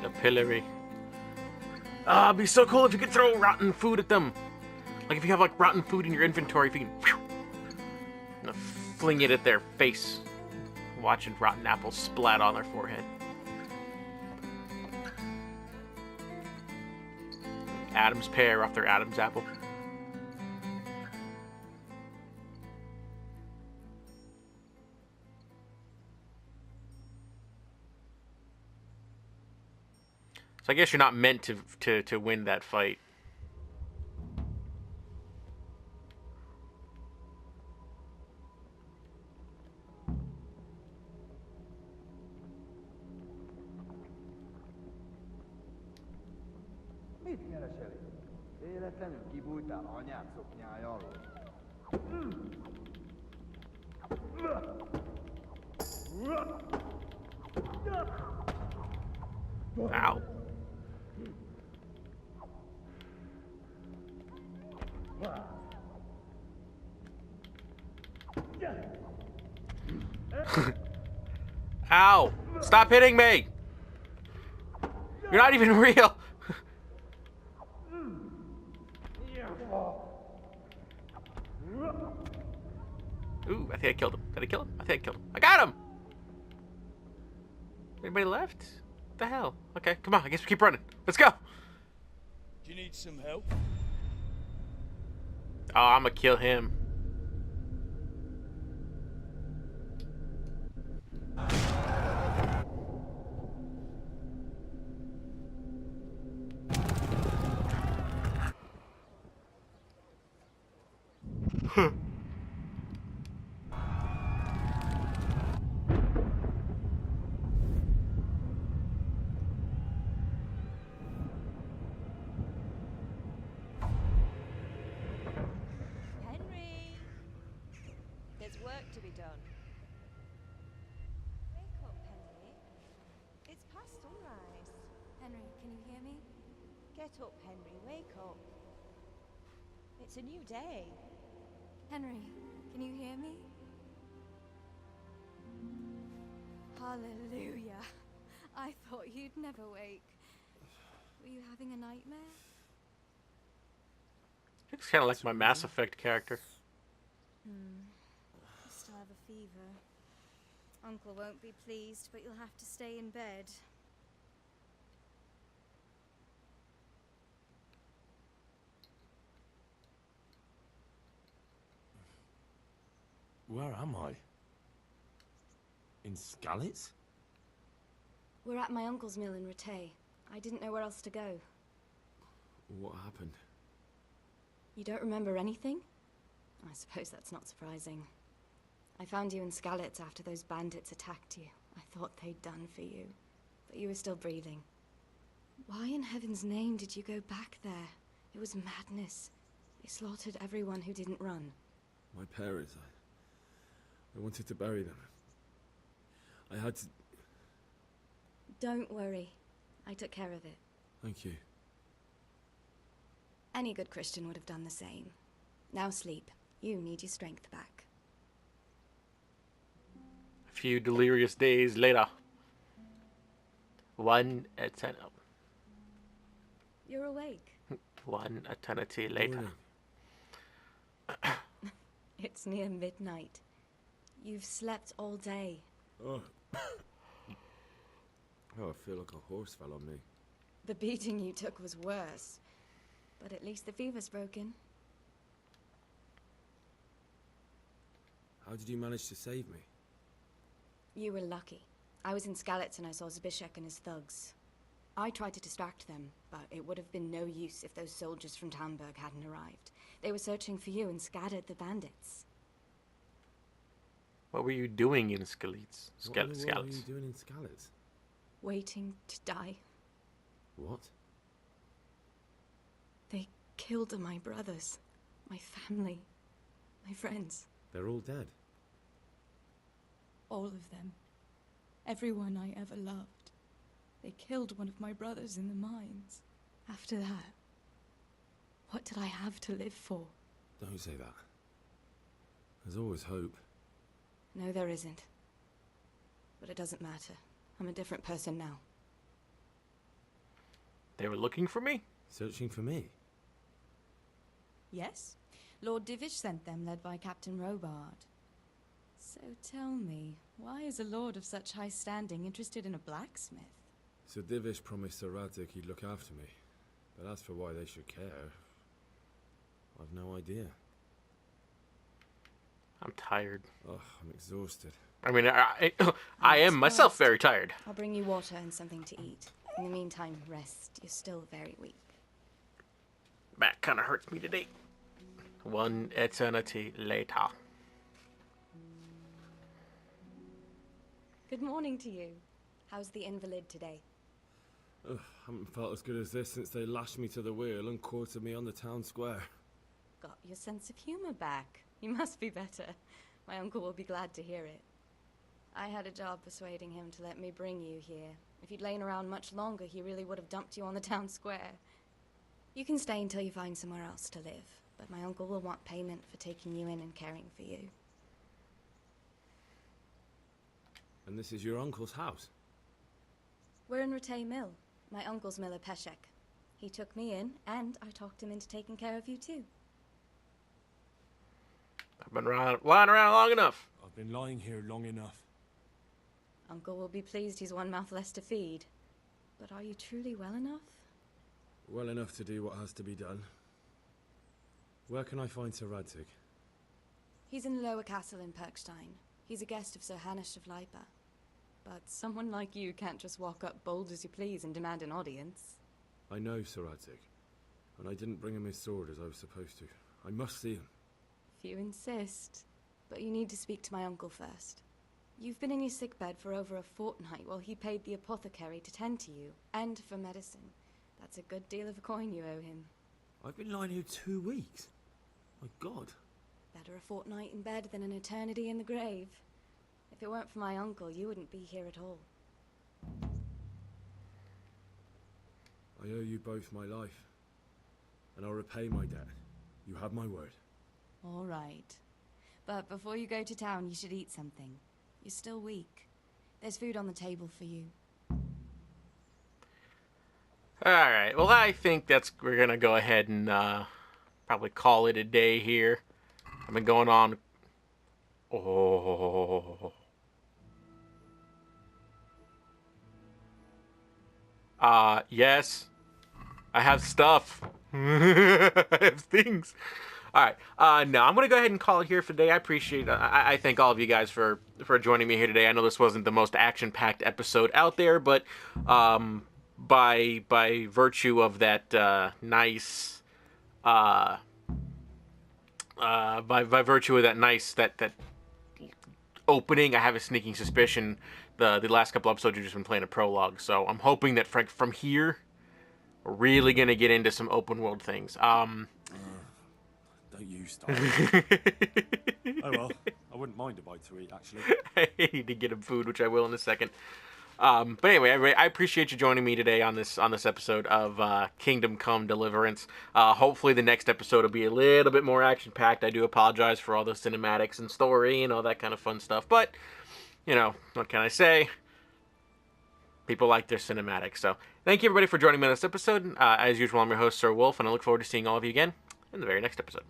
The pillory. Ah, it'd be so cool if you could throw rotten food at them. Like if you have like rotten food in your inventory, if you can fling it at their face, watching rotten apples splat on their forehead. Adam's pear off their Adam's apple. So I guess you're not meant to win that fight. Mit keresel itt? Véletlenül kibújtál anyád szoknyája alól? Ow. Ow! Stop hitting me! You're not even real! Ooh, I think I killed him. Did I kill him? I think I killed him. I got him! Anybody left? What the hell? Okay, come on, I guess we keep running. Let's go! Do you need some help? Oh, I'm gonna kill him. Henry! There's work to be done. Wake up, Henry. It's past sunrise. Henry, can you hear me? Get up, Henry. Wake up. It's a new day. Henry, can you hear me? Hallelujah. I thought you'd never wake. Were you having a nightmare? It's kind of like my Mass Effect character. You still have a fever. Uncle won't be pleased, but you'll have to stay in bed. Where am I? In Skalitz? We're at my uncle's mill in Rattay. I didn't know where else to go. What happened? You don't remember anything? I suppose that's not surprising. I found you in Skalitz after those bandits attacked you. I thought they'd done for you, but you were still breathing. Why in heaven's name did you go back there? It was madness. They slaughtered everyone who didn't run. My parents, I wanted to bury them. I had to... Don't worry. I took care of it. Thank you. Any good Christian would have done the same. Now sleep. You need your strength back. A few delirious days later. One eternity. You're awake. One eternity later. It's near midnight. You've slept all day. Oh. Oh, I feel like a horse fell on me. The beating you took was worse. But at least the fever's broken. How did you manage to save me? You were lucky. I was in Skalitz and I saw Zbyszek and his thugs. I tried to distract them, but it would have been no use if those soldiers from Talmberg hadn't arrived. They were searching for you and scattered the bandits. What were you doing in Skalitz? What were you doing in Skalitz? Waiting to die. What? They killed my brothers, my family, my friends. They're all dead. All of them. Everyone I ever loved. They killed one of my brothers in the mines. After that, what did I have to live for? Don't say that. There's always hope. No, there isn't. But it doesn't matter. I'm a different person now. They were looking for me? Searching for me? Yes. Lord Divish sent them, led by Captain Robard. So tell me, why is a lord of such high standing interested in a blacksmith? So Divish promised Sir Radzig he'd look after me. But as for why they should care, I've no idea. I'm tired. Oh, I'm exhausted. I mean, I am myself very tired. I'll bring you water and something to eat. In the meantime, rest. You're still very weak. Back kind of hurts me today. One eternity later. Good morning to you. How's the invalid today? Ugh, haven't felt as good as this since they lashed me to the wheel and quartered me on the town square. Got your sense of humor back. You must be better. My uncle will be glad to hear it. I had a job persuading him to let me bring you here. If you'd lain around much longer, he really would have dumped you on the town square. You can stay until you find somewhere else to live, but my uncle will want payment for taking you in and caring for you. And this is your uncle's house? We're in Rattay Mill. My uncle's miller Peshek. He took me in, and I talked him into taking care of you too. I've been lying around long enough. I've been lying here long enough. Uncle will be pleased he's one mouth less to feed. But are you truly well enough? Well enough to do what has to be done. Where can I find Sir Radzig? He's in the lower castle in Perkstein. He's a guest of Sir Hanush of Leipa. But someone like you can't just walk up bold as you please and demand an audience. I know Sir Radzig, and I didn't bring him his sword as I was supposed to. I must see him. If You insist. But you need to speak to my uncle first. You've been in your sickbed for over a fortnight while he paid the apothecary to tend to you, and for medicine. That's a good deal of coin you owe him. I've been lying here 2 weeks. My God. Better a fortnight in bed than an eternity in the grave. If it weren't for my uncle, you wouldn't be here at all. I owe you both my life, and I'll repay my debt. You have my word. All right. But before you go to town, you should eat something. You're still weak. There's food on the table for you. Alright, well I think we're gonna go ahead and probably call it a day here. I've been going on... Oh... yes. I have stuff. I have things. Alright, no, I'm going to go ahead and call it here for today. I appreciate I thank all of you guys for joining me here today. I know this wasn't the most action-packed episode out there, but by virtue of that nice by virtue of that opening, I have a sneaking suspicion the last couple episodes you've just been playing a prologue. So I'm hoping that from here we're really going to get into some open world things. Don't you start. Oh well, I wouldn't mind a bite to eat, actually. I need to get him food, which I will in a second. But anyway, everybody, I appreciate you joining me today on this episode of Kingdom Come Deliverance. Hopefully the next episode will be a little bit more action-packed. I do apologize for all the cinematics and story and all that kind of fun stuff. But, you know, what can I say? People like their cinematics. So thank you, everybody, for joining me on this episode. As usual, I'm your host, Sir Wulfe, and I look forward to seeing all of you again in the very next episode.